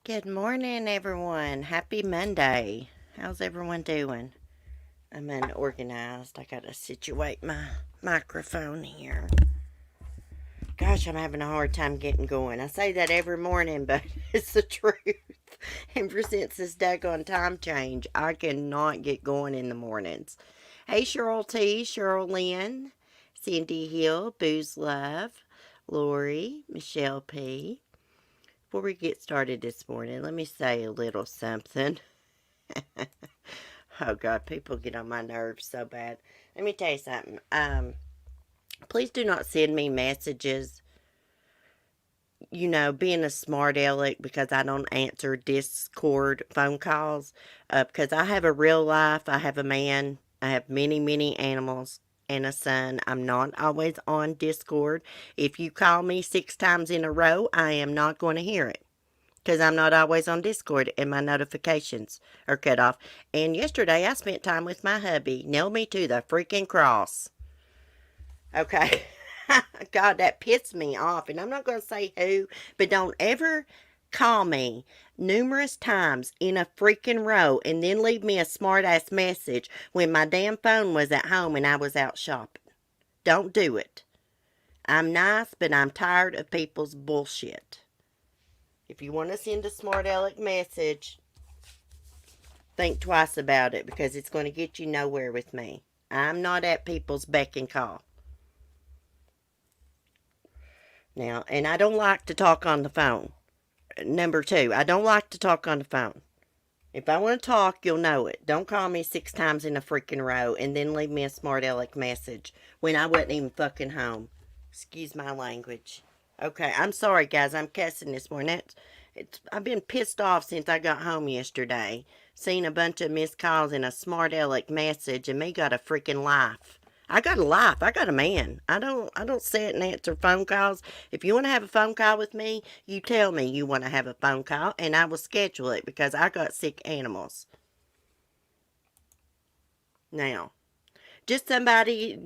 Good morning, everyone. Happy Monday. How's everyone doing? I'm unorganized. I gotta situate my microphone here. Gosh, I'm having a hard time getting going. I say that every morning, but it's the truth. Ever since this daggone time change, I cannot get going in the mornings. Hey, Cheryl T, Cheryl Lynn, Cindy Hill, Booze Love, Lori, Michelle P. Before we get started this morning, let me say a little something. Oh God, people get on my nerves so bad. Let me tell you something. Please do not send me messages, being a smart aleck because I don't answer Discord phone calls. Because I have a real life, I have a man, I have many, many animals, and a son. I'm not always on Discord. If you call me 6 times in a row, I am not going to hear it. Because I'm not always on Discord and my notifications are cut off. And yesterday I spent time with my hubby. Nailed me to the freaking cross. Okay. God, that pissed me off. And I'm not going to say who, but don't ever call me numerous times in a freaking row and then leave me a smart ass message when my damn phone was at home and I was out shopping. Don't do it. I'm nice, but I'm tired of people's bullshit. If you want to send a smart aleck message, think twice about it because it's going to get you nowhere with me. I'm not at people's beck and call. Now, and I don't like to talk on the phone. Number 2, I don't like to talk on the phone. If I want to talk, you'll know it. Don't call me 6 times in a freaking row and then leave me a smart aleck message when I wasn't even fucking home. Excuse my language. Okay, I'm sorry, guys. I'm cussing this morning. I've been pissed off since I got home yesterday. Seen a bunch of missed calls and a smart aleck message, and me got a freaking life. I got a life. I got a man. I don't sit and answer phone calls. If you want to have a phone call with me, you tell me you want to have a phone call, and I will schedule it because I got sick animals. Now, just somebody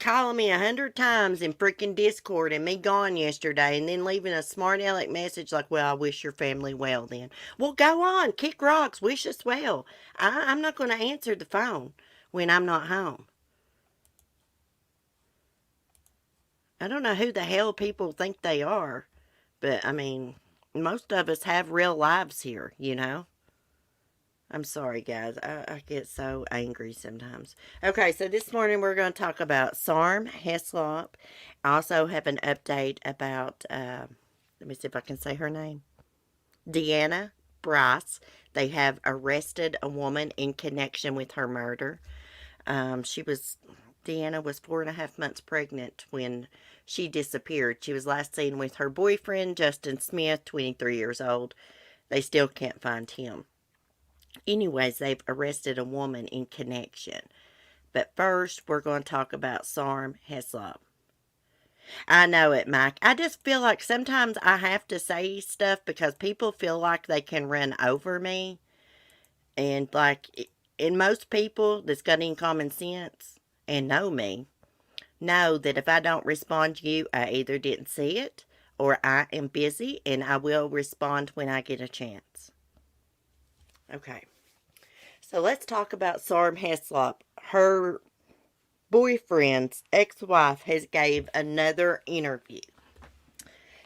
calling me 100 times in freaking Discord and me gone yesterday and then leaving a smart aleck message like, well, I wish your family well then. Well, go on, kick rocks, wish us well. I'm not going to answer the phone when I'm not home. I don't know who the hell people think they are, but I mean, most of us have real lives here, I'm sorry, guys. I get so angry sometimes. Okay, so this morning we're going to talk about Sarm Heslop. I also have an update about, let me see if I can say her name. Dianna Brice. They have arrested a woman in connection with her murder. Dianna was 4.5 months pregnant when she disappeared. She was last seen with her boyfriend, Justin Smith, 23 years old. They still can't find him. Anyways, they've arrested a woman in connection. But first, we're going to talk about Sarm Heslop. I know it, Mike. I just feel like sometimes I have to say stuff because people feel like they can run over me. And most people that's got any common sense and know me, know that if I don't respond to you, I either didn't see it or I am busy and I will respond when I get a chance. Okay. So let's talk about Sarm Heslop. Her boyfriend's ex-wife has gave another interview.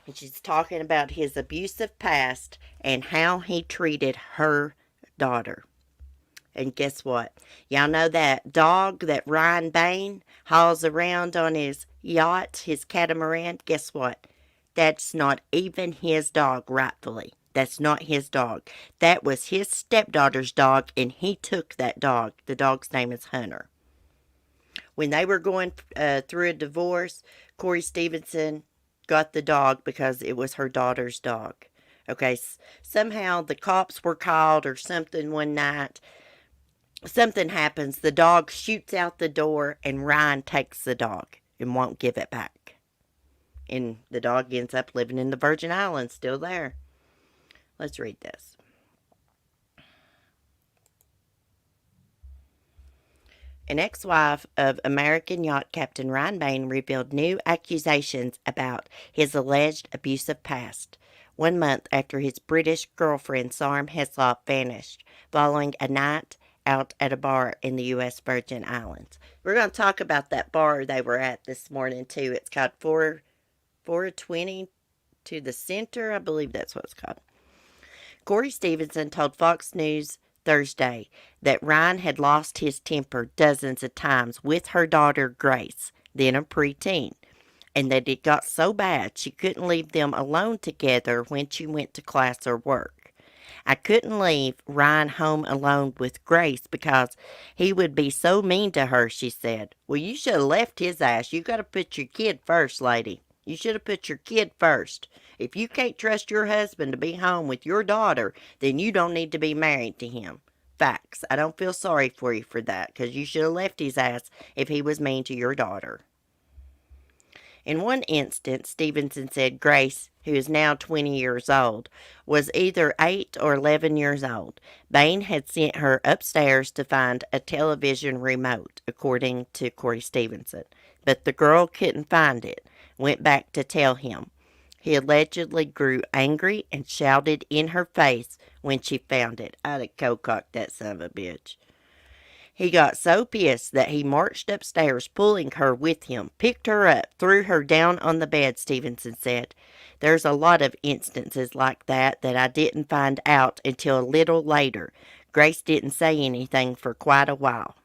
And she's talking about his abusive past and how he treated her daughter. And guess what? Y'all know that dog that Ryan Bain hauls around on his yacht, his catamaran? Guess what? That's not even his dog rightfully. That's not his dog. That was his stepdaughter's dog, and he took that dog. The dog's name is Hunter. When they were going through a divorce, Corey Stevenson got the dog because it was her daughter's dog. Okay, somehow the cops were called or something one night. Something happens. The dog shoots out the door, and Ryan takes the dog and won't give it back. And the dog ends up living in the Virgin Islands, still there. Let's read this. An ex-wife of American yacht captain Ryan Bain revealed new accusations about his alleged abusive past, 1 month after his British girlfriend Sarm Heslop vanished following a night out at a bar in the U.S. Virgin Islands. We're going to talk about that bar they were at this morning, too. It's called 420 to the Center. I believe that's what it's called. Corey Stevenson told Fox News Thursday that Ryan had lost his temper dozens of times with her daughter Grace, then a preteen, and that it got so bad she couldn't leave them alone together when she went to class or work. I couldn't leave Ryan home alone with Grace because he would be so mean to her, she said. Well, you should have left his ass. You got to put your kid first, lady. You should have put your kid first. If you can't trust your husband to be home with your daughter, then you don't need to be married to him. Facts. I don't feel sorry for you for that, because you should have left his ass if he was mean to your daughter. In one instance, Stevenson said Grace, who is now 20 years old, was either 8 or 11 years old. Bain had sent her upstairs to find a television remote, according to Corey Stevenson. But the girl couldn't find it. Went back to tell him. He allegedly grew angry and shouted in her face when she found it. I'd have co-cocked that son of a bitch. He got so pissed that he marched upstairs, pulling her with him, picked her up, threw her down on the bed, Stevenson said. There's a lot of instances like that I didn't find out until a little later. Grace didn't say anything for quite a while.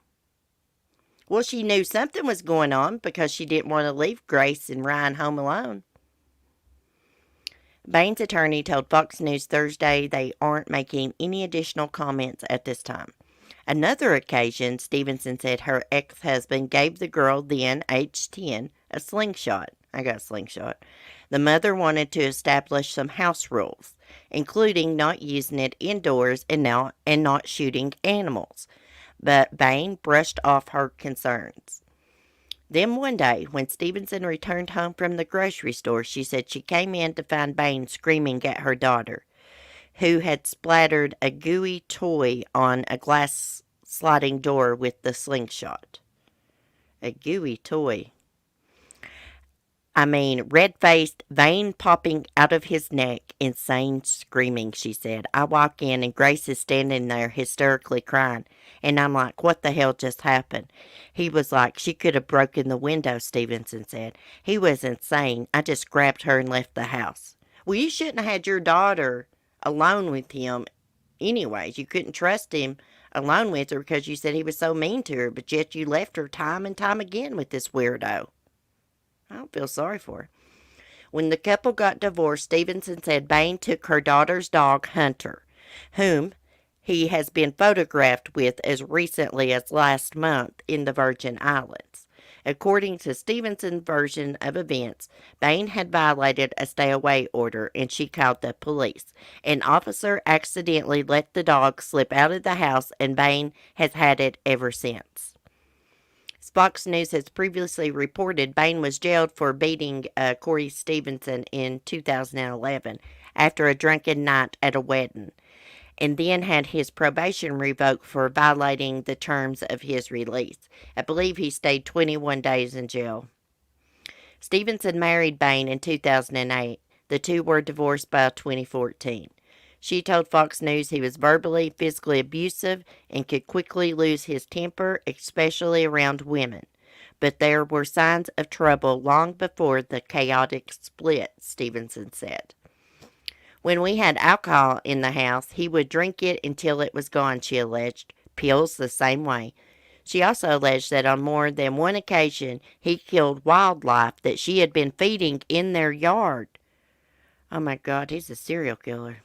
Well, she knew something was going on because she didn't want to leave Grace and Ryan home alone. Bain's attorney told Fox News Thursday they aren't making any additional comments at this time. Another occasion, Stevenson said her ex-husband gave the girl, then aged 10, a slingshot. I got a slingshot. The mother wanted to establish some house rules, including not using it indoors and not shooting animals. But Bain brushed off her concerns. Then one day, when Stevenson returned home from the grocery store, she said she came in to find Bain screaming at her daughter, who had splattered a gooey toy on a glass sliding door with the slingshot. A gooey toy. I mean, red-faced, vein popping out of his neck, insane screaming, she said. I walk in and Grace is standing there hysterically crying. And I'm like, what the hell just happened? He was like, she could have broken the window, Stevenson said. He was insane. I just grabbed her and left the house. Well, you shouldn't have had your daughter alone with him anyways. You couldn't trust him alone with her because you said he was so mean to her, but yet you left her time and time again with this weirdo. I don't feel sorry for her. When the couple got divorced, Stevenson said Bain took her daughter's dog, Hunter, whom he has been photographed with as recently as last month in the Virgin Islands. According to Stevenson's version of events, Bain had violated a stay-away order and she called the police. An officer accidentally let the dog slip out of the house and Bain has had it ever since. Fox News has previously reported Bain was jailed for beating Corey Stevenson in 2011 after a drunken night at a wedding, and then had his probation revoked for violating the terms of his release. I believe he stayed 21 days in jail. Stevenson married Bain in 2008. The two were divorced by 2014. She told Fox News he was verbally, physically abusive and could quickly lose his temper, especially around women. But there were signs of trouble long before the chaotic split, Stevenson said. When we had alcohol in the house, he would drink it until it was gone, she alleged. Pills the same way. She also alleged that on more than one occasion he killed wildlife that she had been feeding in their yard. Oh my God, he's a serial killer.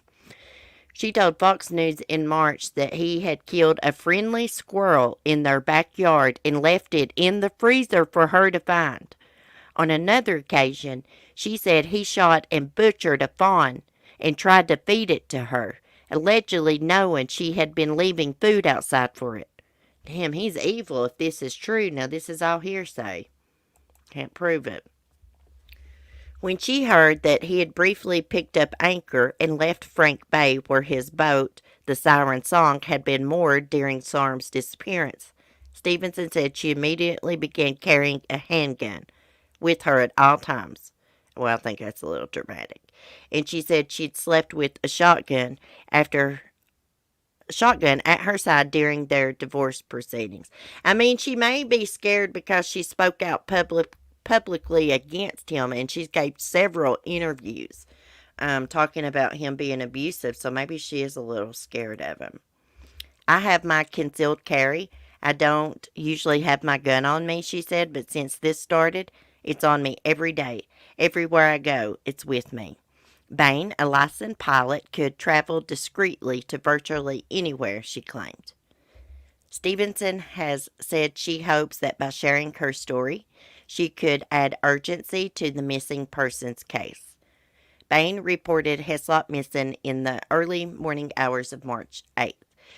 She told Fox News in March that he had killed a friendly squirrel in their backyard and left it in the freezer for her to find. On another occasion, she said he shot and butchered a fawn and tried to feed it to her, allegedly knowing she had been leaving food outside for it. Damn, he's evil if this is true. Now, this is all hearsay. Can't prove it. When she heard that he had briefly picked up anchor and left Frank Bay where his boat, the Siren Song, had been moored during Sarm's disappearance, Stevenson said she immediately began carrying a handgun with her at all times. Well, I think that's a little dramatic. And she said she'd slept with a shotgun at her side during their divorce proceedings. I mean, she may be scared because she spoke out publicly against him, and she's gave several interviews talking about him being abusive, so maybe she is a little scared of him. I have my concealed carry. I don't usually have my gun on me, she said, but since this started, it's on me every day. Everywhere I go, it's with me. Bain, a licensed pilot, could travel discreetly to virtually anywhere, she claimed. Stevenson has said she hopes that by sharing her story, she could add urgency to the missing persons case. Bain reported Heslop missing in the early morning hours of March 8th.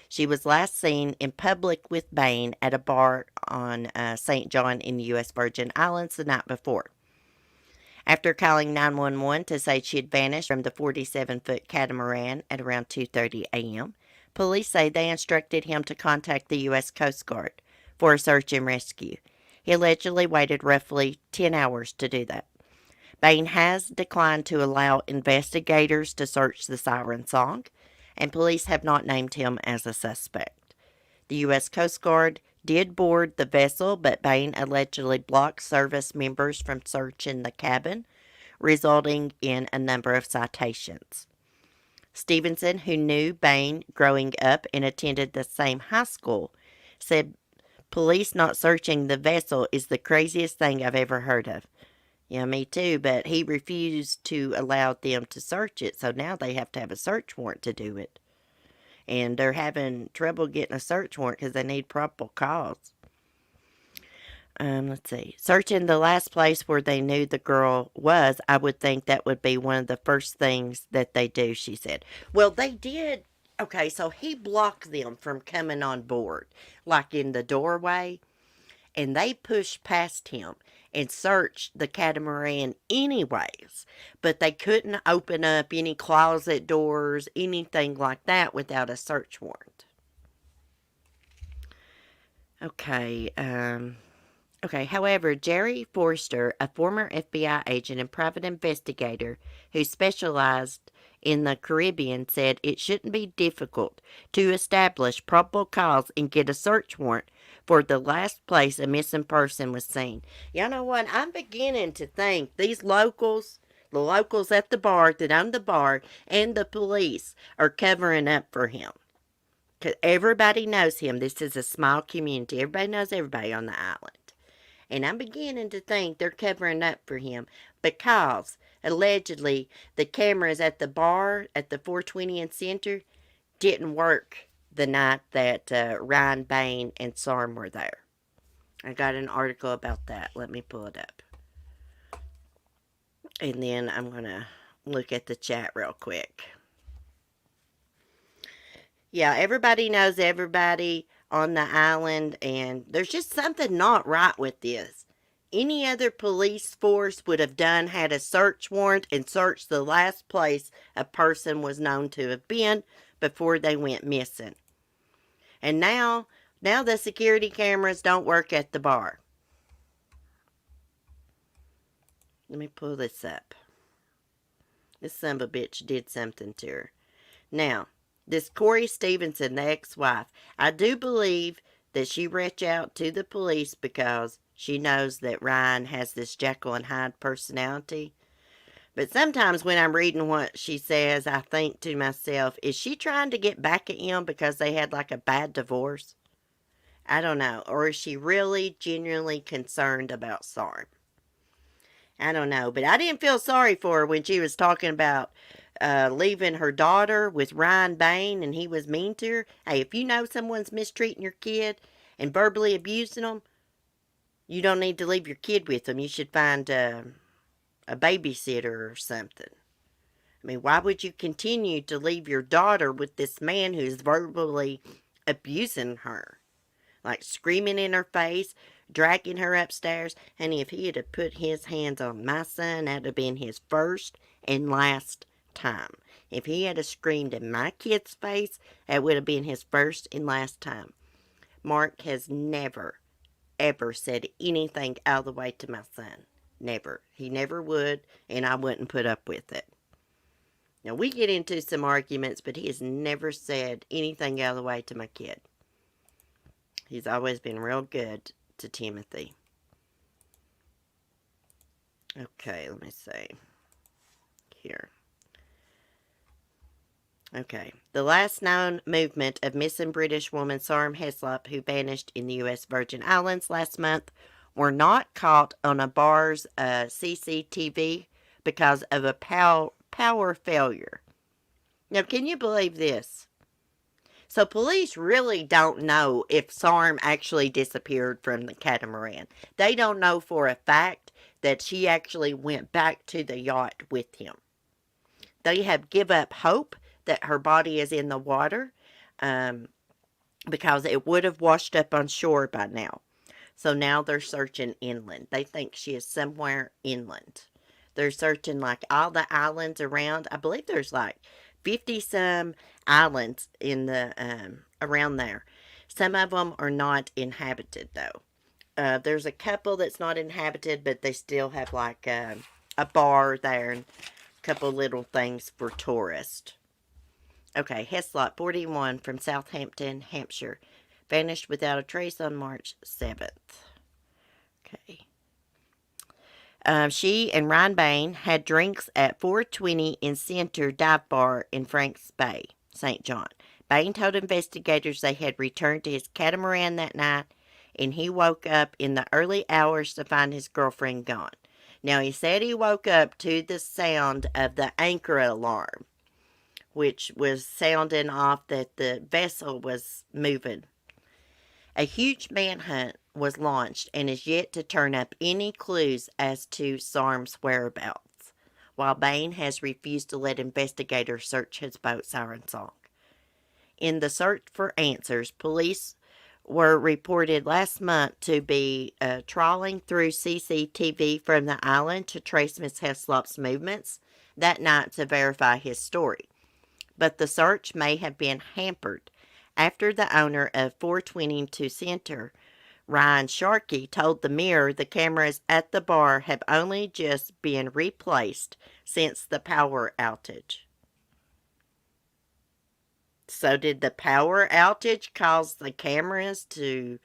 She was last seen in public with Bain at a bar on St. John in the U.S. Virgin Islands the night before. After calling 911 to say she had vanished from the 47-foot catamaran at around 2:30 a.m., police say they instructed him to contact the U.S. Coast Guard for a search and rescue. He allegedly waited roughly 10 hours to do that. Bain has declined to allow investigators to search the Siren Song, and police have not named him as a suspect. The U.S. Coast Guard did board the vessel, but Bain allegedly blocked service members from searching the cabin, resulting in a number of citations. Stevenson, who knew Bain growing up and attended the same high school, said police not searching the vessel is the craziest thing I've ever heard of. Yeah, me too, but he refused to allow them to search it, so now they have to have a search warrant to do it. And they're having trouble getting a search warrant because they need probable cause. Let's see. Searching the last place where they knew the girl was, I would think that would be one of the first things that they do, she said. Well, they did. Okay, so he blocked them from coming on board, like in the doorway, and they pushed past him and searched the catamaran anyways, but they couldn't open up any closet doors, anything like that without a search warrant. Okay, however, Jerry Forster, a former FBI agent and private investigator who specialized in the Caribbean, said it shouldn't be difficult to establish probable cause and get a search warrant for the last place a missing person was seen. You know what? I'm beginning to think these locals, the locals at the bar that own the bar, and the police are covering up for him. Because everybody knows him. This is a small community. Everybody knows everybody on the island. And I'm beginning to think they're covering up for him because, allegedly, the cameras at the bar at the 420 and Center didn't work the night that Ryan Bain and Sarm were there. I got an article about that. Let me pull it up. And then I'm going to look at the chat real quick. Yeah, everybody knows everybody on the island, and there's just something not right with this. Any other police force would have had a search warrant and searched the last place a person was known to have been before they went missing. And now the security cameras don't work at the bar. Let me pull this up. This son of a bitch did something to her. Now, this Corey Stevenson, the ex-wife, I do believe that she reached out to the police because she knows that Ryan has this Jekyll and Hyde personality. But sometimes when I'm reading what she says, I think to myself, is she trying to get back at him because they had like a bad divorce? I don't know. Or is she really genuinely concerned about Sarm? I don't know. But I didn't feel sorry for her when she was talking about leaving her daughter with Ryan Bain and he was mean to her. Hey, if you know someone's mistreating your kid and verbally abusing them, you don't need to leave your kid with them. You should find a babysitter or something. I mean, why would you continue to leave your daughter with this man who's verbally abusing her? Like screaming in her face, dragging her upstairs. Honey, if he had put his hands on my son, that'd have been his first and last time. If he had screamed in my kid's face, that would have been his first and last time. Mark has never, ever said anything out of the way to my son. Never. He never would, and I wouldn't put up with it. Now, we get into some arguments, but he has never said anything out of the way to my kid. He's always been real good to Timothy. Okay, let me see. Here. Okay. The last known movement of missing British woman Sarm Heslop, who vanished in the U.S. Virgin Islands last month, were not caught on a bar's CCTV because of a power failure. Now, can you believe this? So police really don't know if Sarm actually disappeared from the catamaran. They don't know for a fact that she actually went back to the yacht with him. They have given up hope that her body is in the water because it would have washed up on shore by now. So now they're searching inland. They think she is somewhere inland. They're searching like all the islands around. I believe there's like 50-some islands in the around there. Some of them are not inhabited though. There's a couple that's not inhabited, but they still have like a bar there and a couple little things for tourists. Okay, Heslop, 41, from Southampton, Hampshire, vanished without a trace on March 7th. Okay. She and Ryan Bain had drinks at 420 in Center Dive Bar in Franks Bay, St. John. Bain told investigators they had returned to his catamaran that night, and he woke up in the early hours to find his girlfriend gone. Now, he said he woke up to the sound of the anchor alarm, which was sounding off that the vessel was moving. A huge manhunt was launched and is yet to turn up any clues as to Sarm's whereabouts, while Bain has refused to let investigators search his boat Siren Song. In the search for answers, police were reported last month to be trawling through CCTV from the island to trace Miss Heslop's movements that night to verify his story. But the search may have been hampered after the owner of 422 Center, Ryan Sharkey, told the Mirror the cameras at the bar have only just been replaced since the power outage. So did the power outage cause the cameras to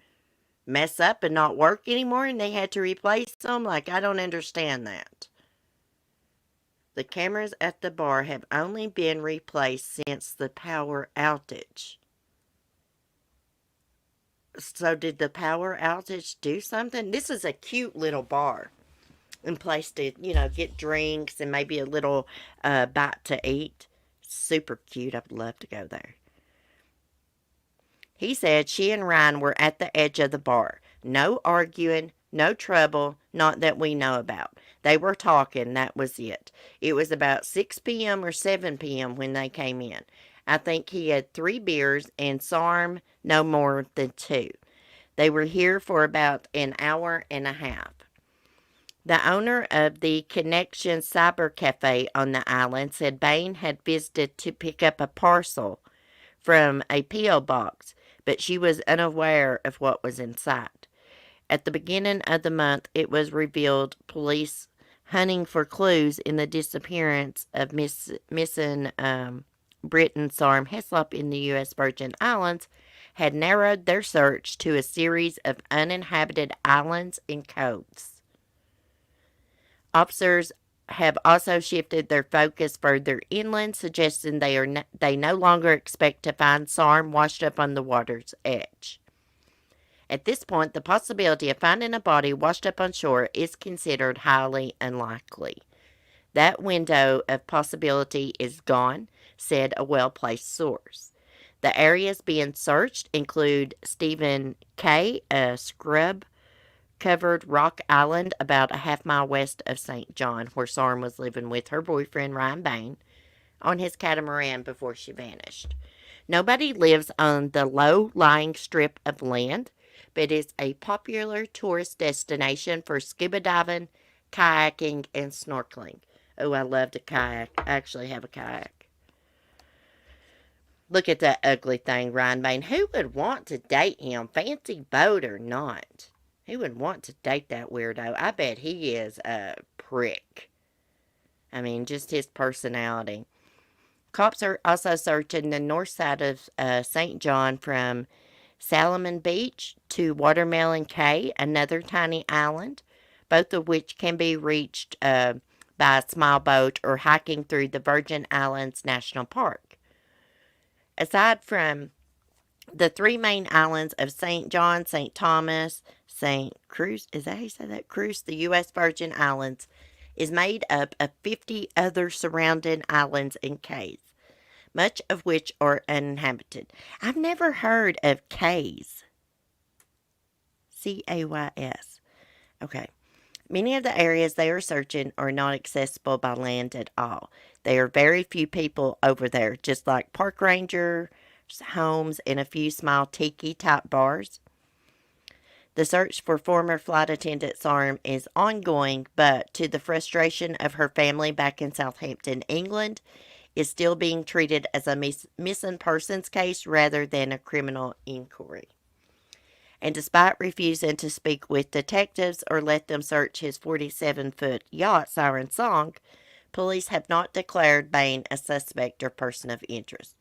mess up and not work anymore and they had to replace them? Like, I don't understand that. The cameras at the bar have only been replaced since the power outage. So did the power outage do something? This is a cute little bar and place to, get drinks and maybe a little bite to eat. Super cute. I'd love to go there. He said she and Ryan were at the edge of the bar. No arguing, no trouble, not that we know about. They were talking, that was it. It was about 6 p.m. or 7 p.m. when they came in. I think he had 3 beers and Sarm no more than 2. They were here for about an hour and a half. The owner of the Connection Cyber Cafe on the island said Bain had visited to pick up a parcel from a P.O. box, but she was unaware of what was inside. At the beginning of the month, it was revealed police hunting for clues in the disappearance of missing Britain Sarm Heslop in the U.S. Virgin Islands had narrowed their search to a series of uninhabited islands and coves. Officers have also shifted their focus further inland, suggesting they no longer expect to find Sarm washed up on the water's edge. At this point, the possibility of finding a body washed up on shore is considered highly unlikely. That window of possibility is gone, said a well-placed source. The areas being searched include Stephen Cay, a scrub covered rock island about a half-mile west of St. John, where Sarm was living with her boyfriend Ryan Bain on his catamaran before she vanished. Nobody lives on the low-lying strip of land, but it's a popular tourist destination for scuba diving, kayaking, and snorkeling. Oh, I love to kayak. I actually have a kayak. Look at that ugly thing, Ryan Bain. Who would want to date him, fancy boat or not? Who would want to date that weirdo? I bet he is a prick. I mean, just his personality. Cops are also searching the north side of St. John from Salmon Beach to Watermelon Cay, another tiny island, both of which can be reached by a small boat or hiking through the Virgin Islands National Park. Aside from the three main islands of St. John, St. Thomas, St. Cruz, is that how you say that? Cruz, the U.S. Virgin Islands, is made up of 50 other surrounding islands and cays, much of which are uninhabited. I've never heard of cays. C-A-Y-S. Okay. Many of the areas they are searching are not accessible by land at all. There are very few people over there, just like park ranger homes and a few small tiki-type bars. The search for former flight attendant Sarm is ongoing, but to the frustration of her family back in Southampton, England, is still being treated as a missing persons case rather than a criminal inquiry. And despite refusing to speak with detectives or let them search his 47-foot yacht, Siren Song, police have not declared Bain a suspect or person of interest.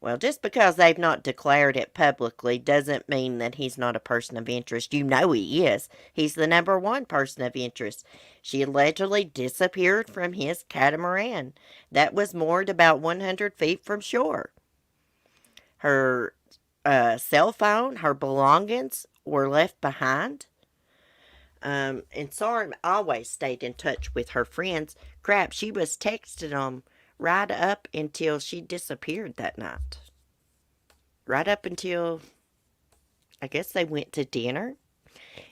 Well, just because they've not declared it publicly doesn't mean that he's not a person of interest. You know he is. He's the number one person of interest. She allegedly disappeared from his catamaran that was moored about 100 feet from shore. Her cell phone, her belongings were left behind. And Sarm always stayed in touch with her friends. Crap, she was texting them right up until she disappeared that night. Right up until, I guess they went to dinner.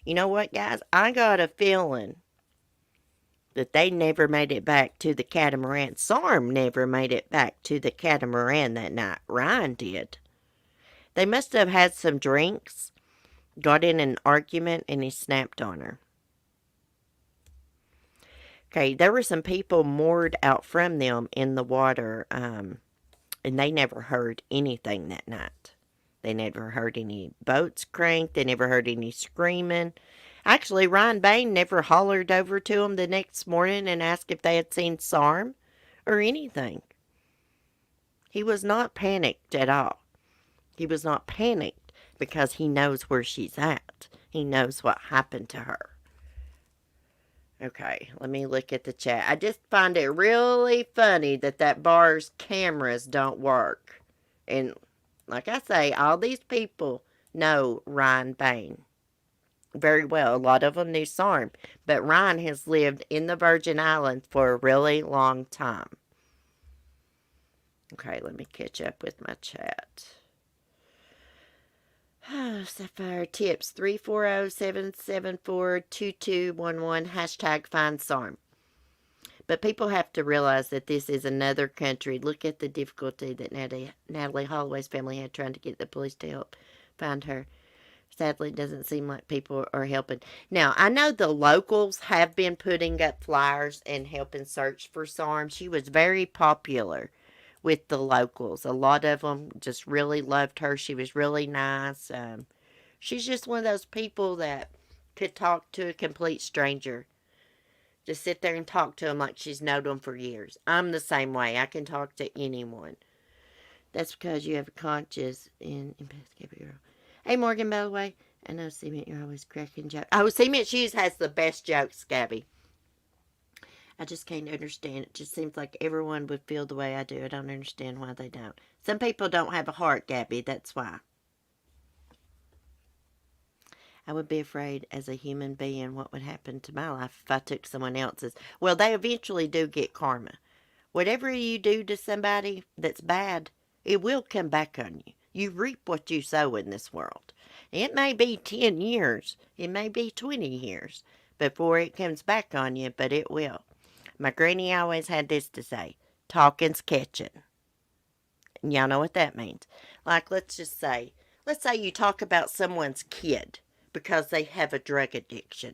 You know what, guys? I got a feeling that they never made it back to the catamaran. Sarm never made it back to the catamaran that night. Ryan did. They must have had some drinks, got in an argument, and he snapped on her. Okay, there were some people moored out from them in the water, and they never heard anything that night. They never heard any boats cranked. They never heard any screaming. Actually, Ryan Bain never hollered over to them the next morning and asked if they had seen Sarm or anything. He was not panicked at all. He was not panicked because he knows where she's at. He knows what happened to her. Okay, let me look at the chat. I just find it really funny that bar's cameras don't work. And like I say, all these people know Ryan Bain very well. A lot of them knew Sarm. But Ryan has lived in the Virgin Islands for a really long time. Okay, let me catch up with my chat. Sapphire tips 340-774-2211 hashtag find Sarm. But people have to realize that this is another country. Look at the difficulty that Natalie Holloway's family had trying to get the police to help find her. Sadly, it doesn't seem like people are helping. Now, I know the locals have been putting up flyers and helping search for Sarm. She was very popular with the locals. A lot of them just really loved her. She was really nice. She's just one of those people that could talk to a complete stranger. Just sit there and talk to them like she's known them for years. I'm the same way. I can talk to anyone. That's because you have a conscience in investigative. Hey, Morgan, by the way. I know, Cement, you're always cracking jokes. Oh, Cement Shoes has the best jokes, Gabby. I just can't understand. It just seems like everyone would feel the way I do. I don't understand why they don't. Some people don't have a heart, Gabby. That's why. I would be afraid as a human being what would happen to my life if I took someone else's. Well, they eventually do get karma. Whatever you do to somebody that's bad, it will come back on you. You reap what you sow in this world. It may be 10 years, it may be 20 years before it comes back on you, but it will. My granny always had this to say, talking's catching. And y'all know what that means. Like, let's say you talk about someone's kid because they have a drug addiction.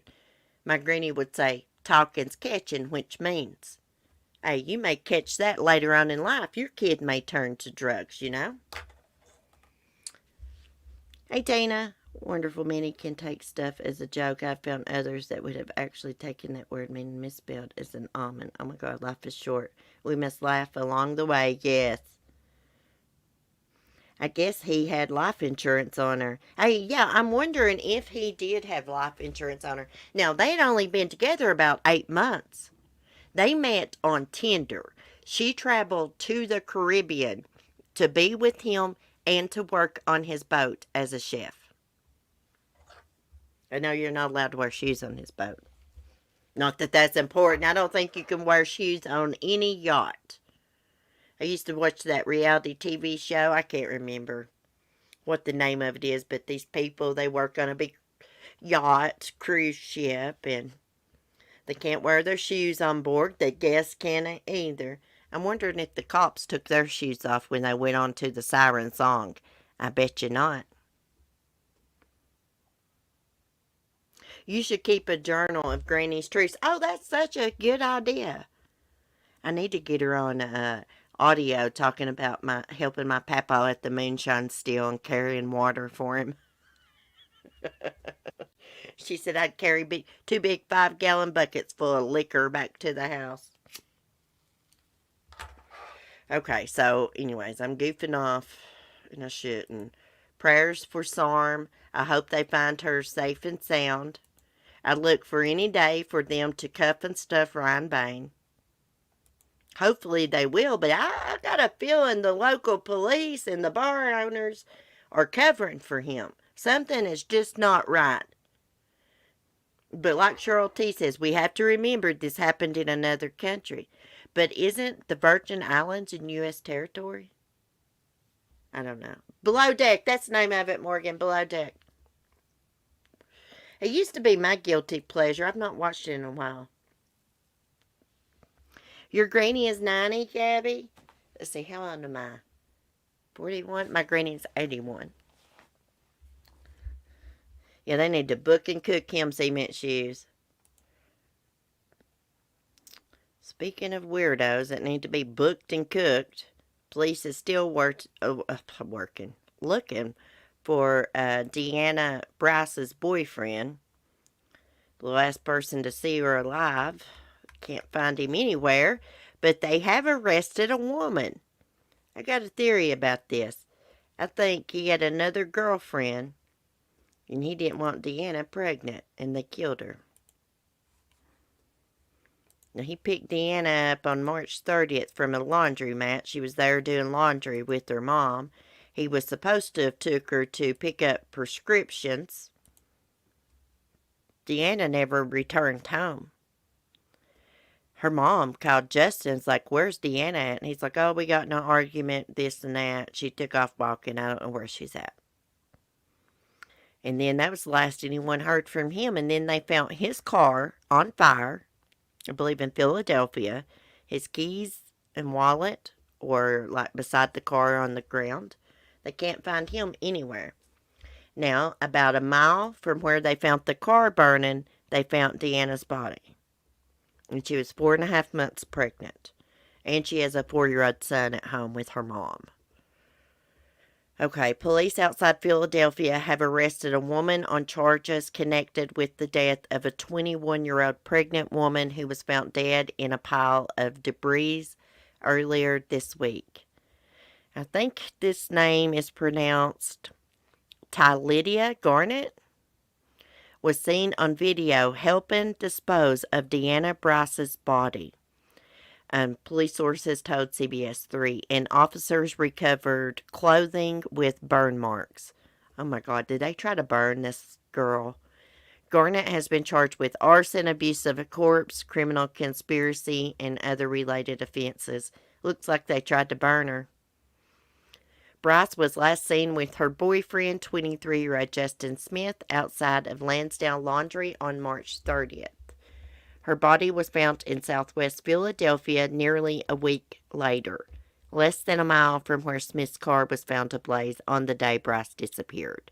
My granny would say, talking's catching, which means, hey, you may catch that later on in life. Your kid may turn to drugs, you know? Hey, Dana. Wonderful Minnie can take stuff as a joke. I've found others that would have actually taken that word meaning misspelled as an almond. Oh my God, life is short. We must laugh along the way, yes. I guess he had life insurance on her. Hey, yeah, I'm wondering if he did have life insurance on her. Now, they'd only been together about 8 months. They met on Tinder. She traveled to the Caribbean to be with him and to work on his boat as a chef. I know you're not allowed to wear shoes on his boat. Not that that's important. I don't think you can wear shoes on any yacht. I used to watch that reality TV show. I can't remember what the name of it is, but these people, they work on a big yacht, cruise ship, and they can't wear their shoes on board. The guests can't either. I'm wondering if the cops took their shoes off when they went on to the siren song. I bet you not. You should keep a journal of Granny's truths. Oh, that's such a good idea. I need to get her on audio talking about helping my papa at the moonshine still and carrying water for him. She said I'd carry 2 big 5-gallon buckets full of liquor back to the house. Okay, so anyways, I'm goofing off, and I shouldn't. Prayers for Sarm. I hope they find her safe and sound. I look for any day for them to cuff and stuff Ryan Bain. Hopefully they will, but I got a feeling the local police and the bar owners are covering for him. Something is just not right. But like Cheryl T says, we have to remember this happened in another country. But isn't the Virgin Islands in U.S. territory? I don't know. Below Deck, that's the name of it, Morgan. Below Deck. It used to be my guilty pleasure. I've not watched it in a while. Your granny is 90, Gabby? Let's see, how old am I? 41? My granny's 81. Yeah, they need to book and cook him cement shoes. Speaking of weirdos that need to be booked and cooked, police is still looking for Dianna Brice's boyfriend. The last person to see her alive. Can't find him anywhere, but they have arrested a woman. I got a theory about this. I think he had another girlfriend, and he didn't want Dianna pregnant, and they killed her. Now, he picked Dianna up on March 30th from a laundromat. She was there doing laundry with her mom. He was supposed to have took her to pick up prescriptions. Dianna never returned home. Her mom called Justin's like, where's Dianna at? And he's like, oh, we got in an argument, this and that. She took off walking. I don't know where she's at. And then that was the last anyone heard from him. And then they found his car on fire, I believe in Philadelphia. His keys and wallet were like beside the car on the ground. They can't find him anywhere. Now, about a mile from where they found the car burning, they found Dianna's body. And she was 4.5 months pregnant. And she has a 4-year-old son at home with her mom. Okay, police outside Philadelphia have arrested a woman on charges connected with the death of a 21-year-old pregnant woman who was found dead in a pile of debris earlier this week. I think this name is pronounced Lydia Garnett. Was seen on video helping dispose of Dianna Brice's body. Police sources told CBS 3, and officers recovered clothing with burn marks. Oh my God, did they try to burn this girl? Garnett has been charged with arson, abuse of a corpse, criminal conspiracy, and other related offenses. Looks like they tried to burn her. Brice was last seen with her boyfriend, 23-year-old Justin Smith, outside of Lansdowne Laundry on March 30th. Her body was found in southwest Philadelphia nearly a week later, less than a mile from where Smith's car was found ablaze on the day Brice disappeared.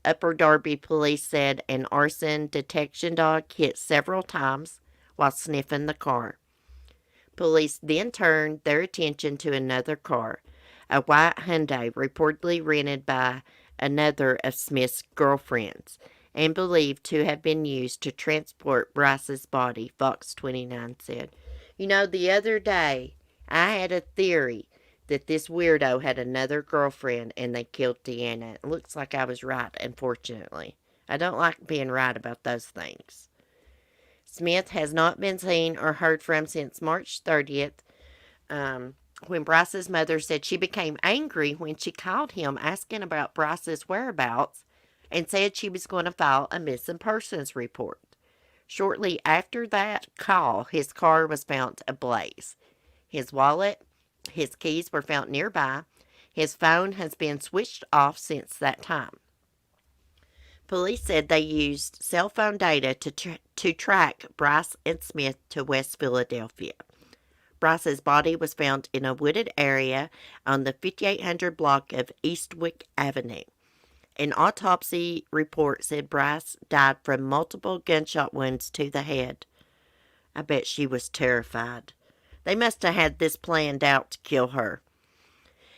Upper Darby police said an arson detection dog hit several times while sniffing the car. Police then turned their attention to another car, a white Hyundai reportedly rented by another of Smith's girlfriends and believed to have been used to transport Brice's body, Fox 29 said. You know, the other day, I had a theory that this weirdo had another girlfriend and they killed Dianna. It looks like I was right, unfortunately. I don't like being right about those things. Smith has not been seen or heard from since March 30th, when Brice's mother said she became angry when she called him asking about Brice's whereabouts and said she was going to file a missing persons report. Shortly after that call, his car was found ablaze. His wallet, his keys were found nearby. His phone has been switched off since that time. Police said they used cell phone data to track Brice and Smith to West Philadelphia. Brice's body was found in a wooded area on the 5800 block of Eastwick Avenue. An autopsy report said Brice died from multiple gunshot wounds to the head. I bet she was terrified. They must have had this planned out to kill her.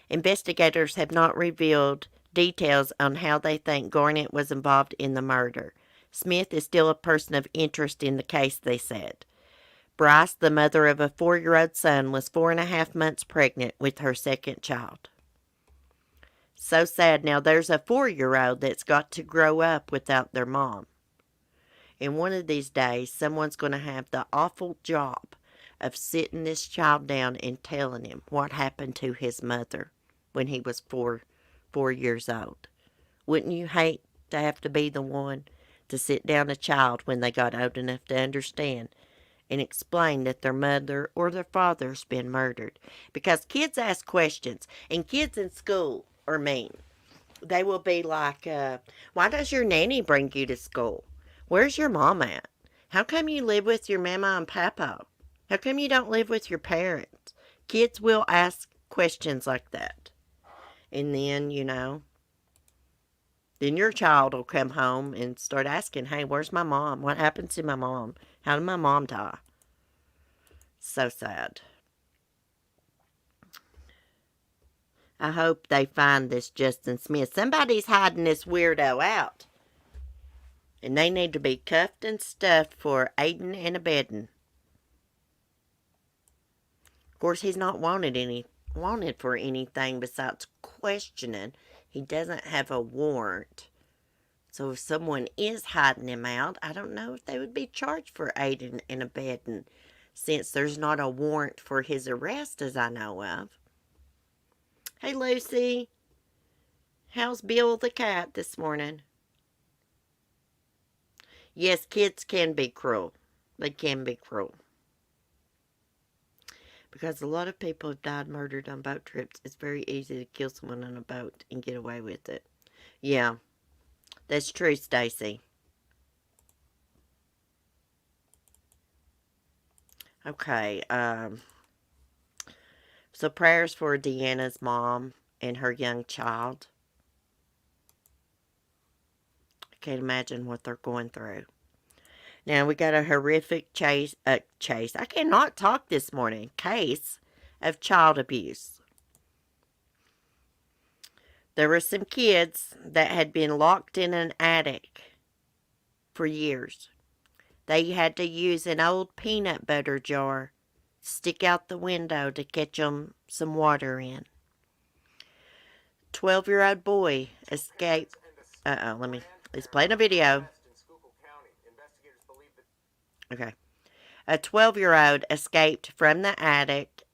Investigators have not revealed details on how they think Garnett was involved in the murder. Smith is still a person of interest in the case, they said. Brice, the mother of a 4-year-old son, was 4.5 months pregnant with her second child. So sad. Now there's a 4-year-old that's got to grow up without their mom. And one of these days, someone's going to have the awful job of sitting this child down and telling him what happened to his mother when he was 4 years old. Wouldn't you hate to have to be the one to sit down a child when they got old enough to understand and explain that their mother or their father's been murdered? Because kids ask questions, and kids in school are mean. They will be like, why does your nanny bring you to school? Where's your mom at? How come you live with your mama and papa? How come you don't live with your parents? Kids will ask questions like that. And then, then your child will come home and start asking, hey, where's my mom? What happened to my mom? How did my mom die? So sad. I hope they find this Justin Smith. Somebody's hiding this weirdo out. And they need to be cuffed and stuffed for aiding and abetting. Of course, he's not wanted for anything besides questioning. He doesn't have a warrant. So if someone is hiding him out, I don't know if they would be charged for aiding and abetting, since there's not a warrant for his arrest as I know of. Hey, Lucy. How's Bill the cat this morning? Yes, kids can be cruel. They can be cruel. Because a lot of people have died murdered on boat trips. It's very easy to kill someone on a boat and get away with it. Yeah, that's true, Stacy. Okay, so prayers for Dianna's mom and her young child. I can't imagine what they're going through. Now, we got a horrific case, I cannot talk this morning, case of child abuse. There were some kids that had been locked in an attic for years. They had to use an old peanut butter jar, stick out the window to catch them some water in. 12-year-old boy escaped. Let's play the video. Okay. A 12-year-old escaped from the attic.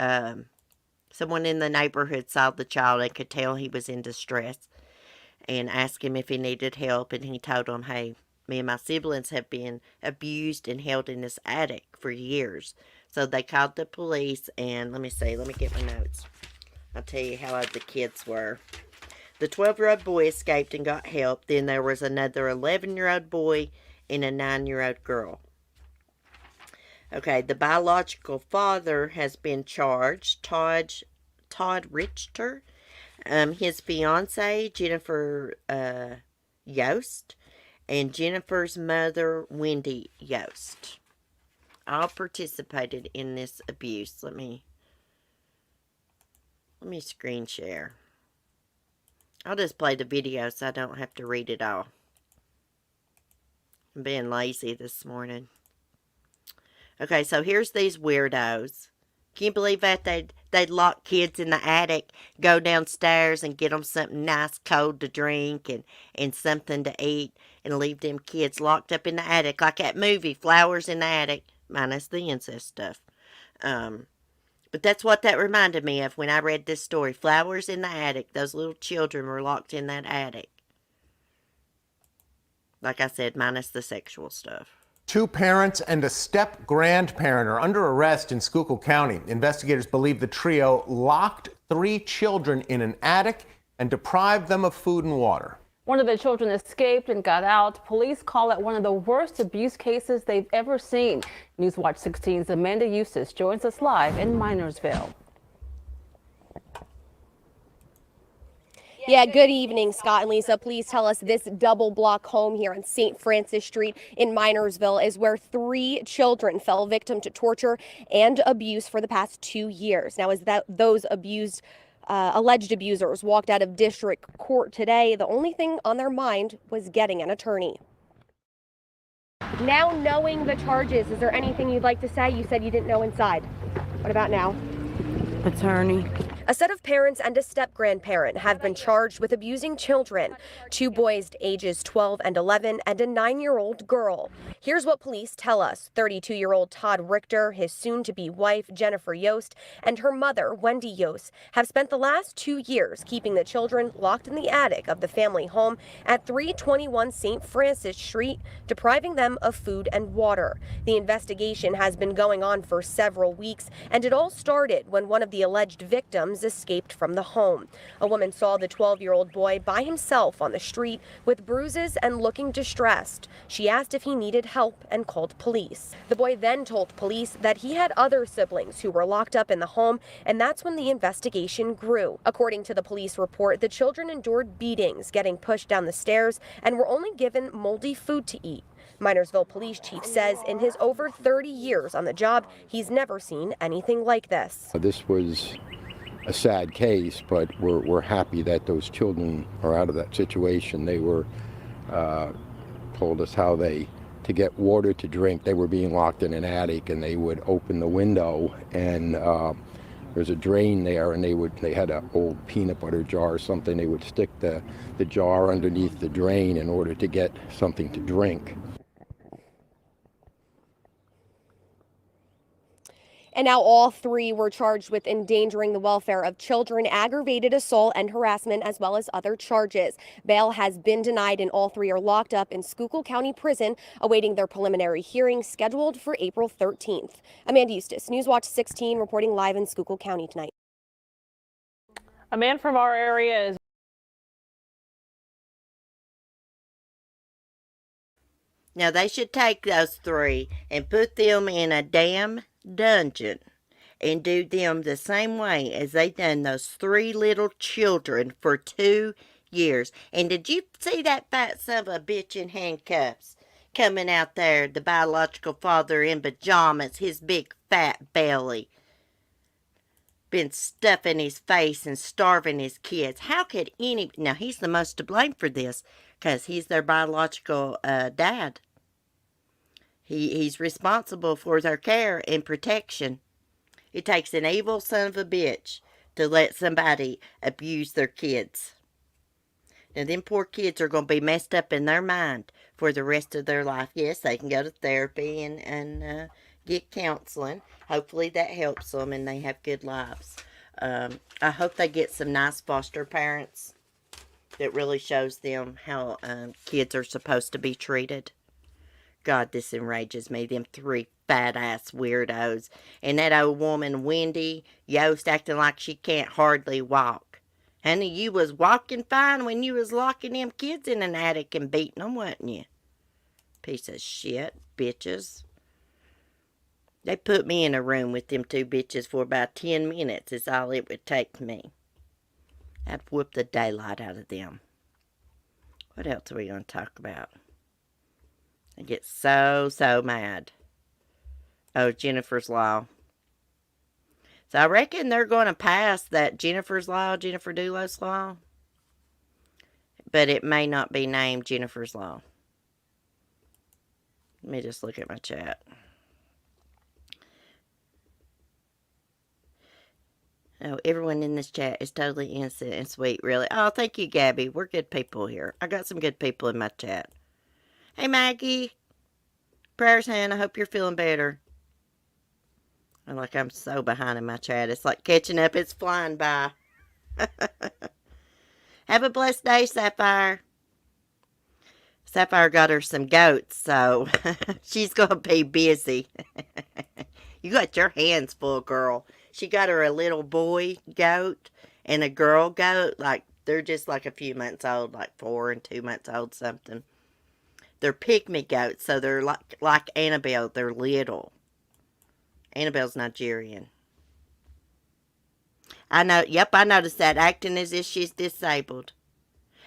Someone in the neighborhood saw the child and could tell he was in distress and asked him if he needed help. And he told them, hey, me and my siblings have been abused and held in this attic for years. So they called the police, and let me see, let me get my notes. I'll tell you how old the kids were. The 12-year-old boy escaped and got help. Then there was another 11-year-old boy and a 9-year-old girl. Okay, the biological father has been charged, Todd Richter. His fiancee, Jennifer Yost, and Jennifer's mother, Wendy Yost, all participated in this abuse. Let me screen share. I'll just play the video so I don't have to read it all. I'm being lazy this morning. Okay, so here's these weirdos. Can you believe that they'd lock kids in the attic, go downstairs and get them something nice cold to drink and something to eat, and leave them kids locked up in the attic like that movie, Flowers in the Attic, minus the incest stuff. But that's what that reminded me of when I read this story. Flowers in the Attic. Those little children were locked in that attic. Like I said, minus the sexual stuff. 2 parents and a step-grandparent are under arrest in Schuylkill County. Investigators believe the trio locked 3 children in an attic and deprived them of food and water. One of the children escaped and got out. Police call it one of the worst abuse cases they've ever seen. Newswatch 16's Amanda Eustace joins us live in Minersville. Yeah, good evening, Scott and Lisa. Please tell us this double block home here on St. Francis Street in Minersville is where 3 children fell victim to torture and abuse for the past 2 years. Now, as those alleged abusers walked out of district court today, the only thing on their mind was getting an attorney. Now knowing the charges, is there anything you'd like to say? You said you didn't know inside. What about now? Attorney. A set of parents and a step-grandparent have been charged with abusing children. 2 boys ages 12 and 11 and a 9-year-old girl. Here's what police tell us. 32-year-old Todd Richter, his soon-to-be wife Jennifer Yost, and her mother Wendy Yost have spent the last 2 years keeping the children locked in the attic of the family home at 321 St. Francis Street, depriving them of food and water. The investigation has been going on for several weeks, and it all started when one of the alleged victims escaped from the home. A woman saw the 12-year-old boy by himself on the street with bruises and looking distressed. She asked if he needed help and called police. The boy then told police that he had other siblings who were locked up in the home, and that's when the investigation grew. According to the police report, the children endured beatings, getting pushed down the stairs, and were only given moldy food to eat. Minersville Police Chief says in his over 30 years on the job, he's never seen anything like this. This was a sad case, but we're happy that those children are out of that situation. They were told us how to get water to drink, they were being locked in an attic, and they would open the window, and there's a drain there, and they had an old peanut butter jar or something. They would stick the jar underneath the drain in order to get something to drink. And now all 3 were charged with endangering the welfare of children, aggravated assault and harassment, as well as other charges. Bail has been denied and all 3 are locked up in Schuylkill County Prison, awaiting their preliminary hearing scheduled for April 13th. Amanda Eustace, Newswatch 16, reporting live in Schuylkill County tonight. A man from our area is Now they should take those 3 and put them in a damn dungeon and do them the same way as they done those 3 little children for 2 years. And did you see that fat son of a bitch in handcuffs coming out there, the biological father in pajamas, his big fat belly, been stuffing his face and starving his kids? How could now he's the most to blame for this because he's their biological dad. He's responsible for their care and protection. It takes an evil son of a bitch to let somebody abuse their kids. Now, them poor kids are going to be messed up in their mind for the rest of their life. Yes, they can go to therapy and get counseling. Hopefully that helps them and they have good lives. I hope they get some nice foster parents that really shows them how kids are supposed to be treated. God, this enrages me. Them three fat-ass weirdos. And that old woman, Wendy Yost, acting like she can't hardly walk. Honey, you was walking fine when you was locking them kids in an attic and beating them, wasn't you? Piece of shit, bitches. They put me in a room with them two bitches for about 10 minutes is all it would take me. I'd whoop the daylight out of them. What else are we going to talk about? I get so mad. Oh, Jennifer's Law. So I reckon they're going to pass that Jennifer's Law, Jennifer Doolow's Law. But it may not be named Jennifer's Law. Let me just look at my chat. Oh, everyone in this chat is totally innocent and sweet, really. Oh, thank you, Gabby. We're good people here. I got some good people in my chat. Hey, Maggie. Prayers, hand. I hope you're feeling better. I'm so behind in my chat. It's like catching up. It's flying by. Have a blessed day, Sapphire. Sapphire got her some goats, so she's going to be busy. You got your hands full, girl. She got her a little boy goat and a girl goat. Like, they're just like a few months old, like 4 and 2 months old, something. They're pygmy goats, so they're like Annabelle. They're little. Annabelle's Nigerian. I know. Yep, I noticed that. Acting as if she's disabled.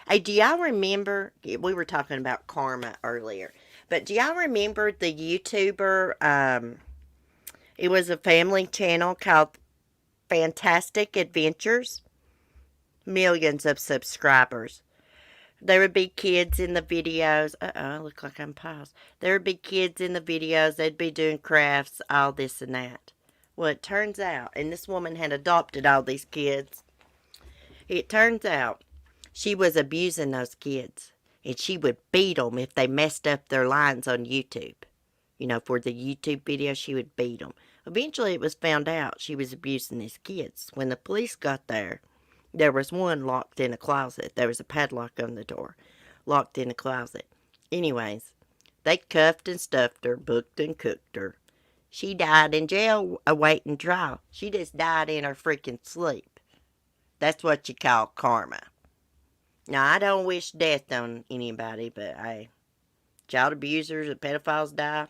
Hey, do y'all remember? We were talking about karma earlier. But do y'all remember the YouTuber? It was a family channel called Fantastic Adventures. Millions of subscribers. There would be kids in the videos. I look like I'm paused. There would be kids in the videos. They'd be doing crafts, all this and that. Well, it turns out, and this woman had adopted all these kids. It turns out she was abusing those kids. And she would beat them if they messed up their lines on YouTube. You know, for the YouTube video, she would beat them. Eventually, it was found out she was abusing these kids. When the police got there, there was one locked in a closet. There was a padlock on the door. Locked in a closet. Anyways, they cuffed and stuffed her, booked and cooked her. She died in jail awaiting trial. She just died in her freaking sleep. That's what you call karma. Now, I don't wish death on anybody, but hey, child abusers and pedophiles die.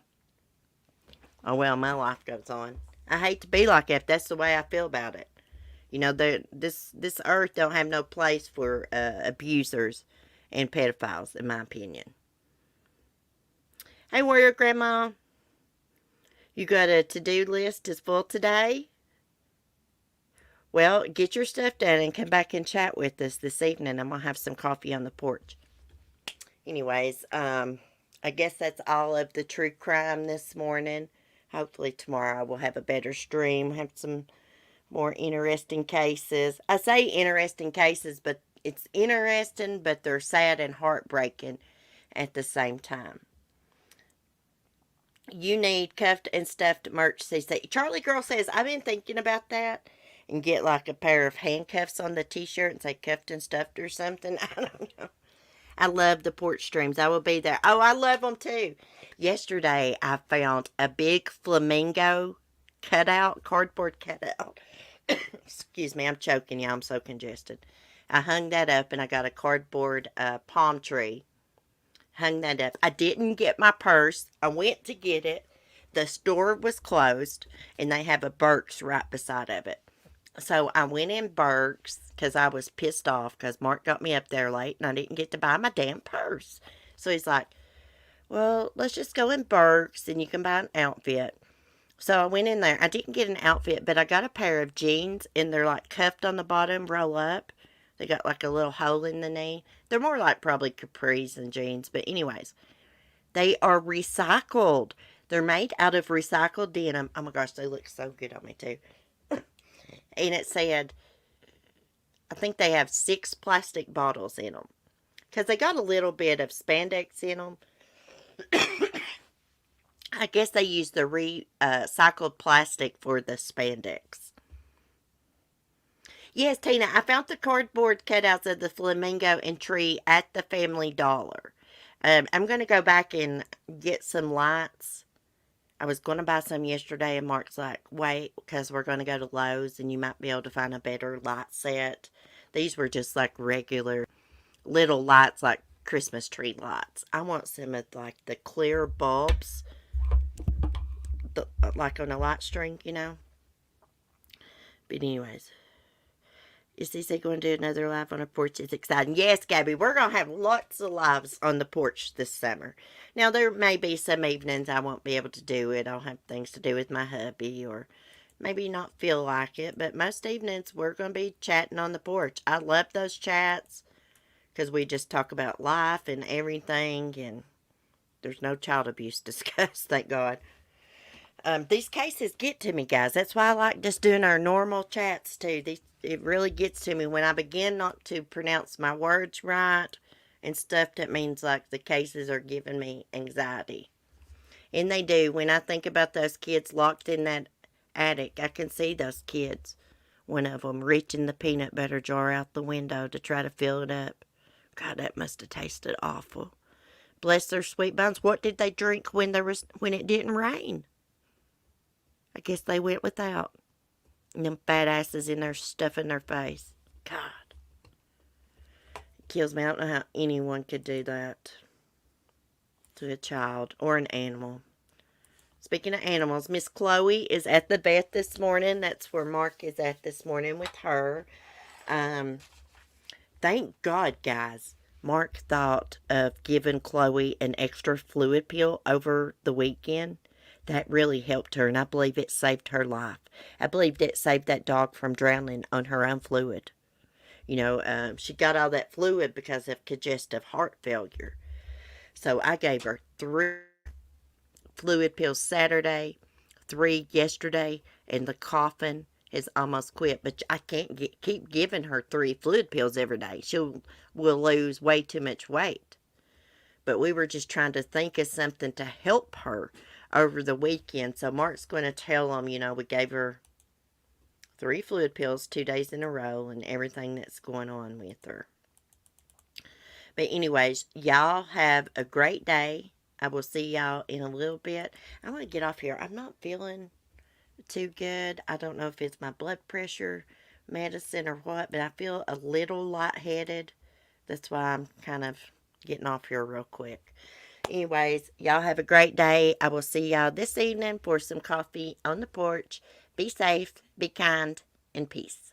Oh, well, my life goes on. I hate to be like that. That's the way I feel about it. You know, this earth don't have no place for abusers and pedophiles, in my opinion. Hey, Warrior Grandma. You got a to-do list is full today? Well, get your stuff done and come back and chat with us this evening. I'm going to have some coffee on the porch. Anyways, I guess that's all of the true crime this morning. Hopefully tomorrow we'll have a better stream, have some more interesting cases. I say interesting cases, but it's interesting, but they're sad and heartbreaking at the same time. You need cuffed and stuffed merch, CC. Charlie Girl says, I've been thinking about that. And get like a pair of handcuffs on the t-shirt and say cuffed and stuffed or something. I don't know. I love the porch streams. I will be there. Oh, I love them too. Yesterday, I found a big flamingo cutout, cardboard cutout. Excuse me, I'm choking, y'all. I'm so congested. I hung that up and I got a cardboard palm tree. Hung that up. I didn't get my purse. I went to get it. The store was closed and they have a Burke's right beside of it. So I went in Burke's because I was pissed off because Mark got me up there late and I didn't get to buy my damn purse. So he's like, well, let's just go in Burke's and you can buy an outfit. So I went in there. I didn't get an outfit, but I got a pair of jeans and they're like cuffed on the bottom, roll up. They got like a little hole in the knee. They're more like probably capris than jeans. But anyways, they are recycled. They're made out of recycled denim. Oh my gosh, they look so good on me too. And it said, I think they have 6 plastic bottles in them. Because they got a little bit of spandex in them. I guess they use the recycled plastic for the spandex. Yes, Tina, I found the cardboard cutouts of the flamingo and tree at the Family Dollar. I'm going to go back and get some lights. I was going to buy some yesterday, and Mark's like, wait, because we're going to go to Lowe's, and you might be able to find a better light set. These were just like regular little lights, like Christmas tree lights. I want some of like the clear bulbs, like on a light string, you know. But anyways, is CC going to do another live on her porch? It's exciting. Yes, Gabby, we're going to have lots of lives on the porch this summer. Now, there may be some evenings I won't be able to do it. I'll have things to do with my hubby or maybe not feel like it. But most evenings, we're going to be chatting on the porch. I love those chats because we just talk about life and everything. And there's no child abuse discussed, thank God. These cases get to me, guys. That's why I like just doing our normal chats, too. It really gets to me when I begin not to pronounce my words right and stuff. That means, like, the cases are giving me anxiety. And they do. When I think about those kids locked in that attic, I can see those kids. One of them reaching the peanut butter jar out the window to try to fill it up. God, that must have tasted awful. Bless their sweet bones. What did they drink when it didn't rain? I guess they went without. And them fat asses in there stuffing their face. God. It kills me. I don't know how anyone could do that to a child or an animal. Speaking of animals, Miss Chloe is at the vet this morning. That's where Mark is at this morning with her. Thank God, guys. Mark thought of giving Chloe an extra fluid pill over the weekend. That really helped her, and I believe it saved her life. I believe it saved that dog from drowning on her own fluid. You know, she got all that fluid because of congestive heart failure. So I gave her 3 fluid pills Saturday, 3 yesterday, and the coughing has almost quit. But I can't keep giving her 3 fluid pills every day. Will lose way too much weight. But we were just trying to think of something to help her over the weekend. So Mark's going to tell them, we gave her 3 fluid pills 2 days in a row and everything that's going on with her. But anyways, y'all have a great day. I will see y'all in a little bit. I'm going to get off here. I'm not feeling too good. I don't know if it's my blood pressure medicine or what, but I feel a little lightheaded. That's why I'm kind of getting off here real quick. Anyways, y'all have a great day. I will see y'all this evening for some coffee on the porch. Be safe, be kind, and peace.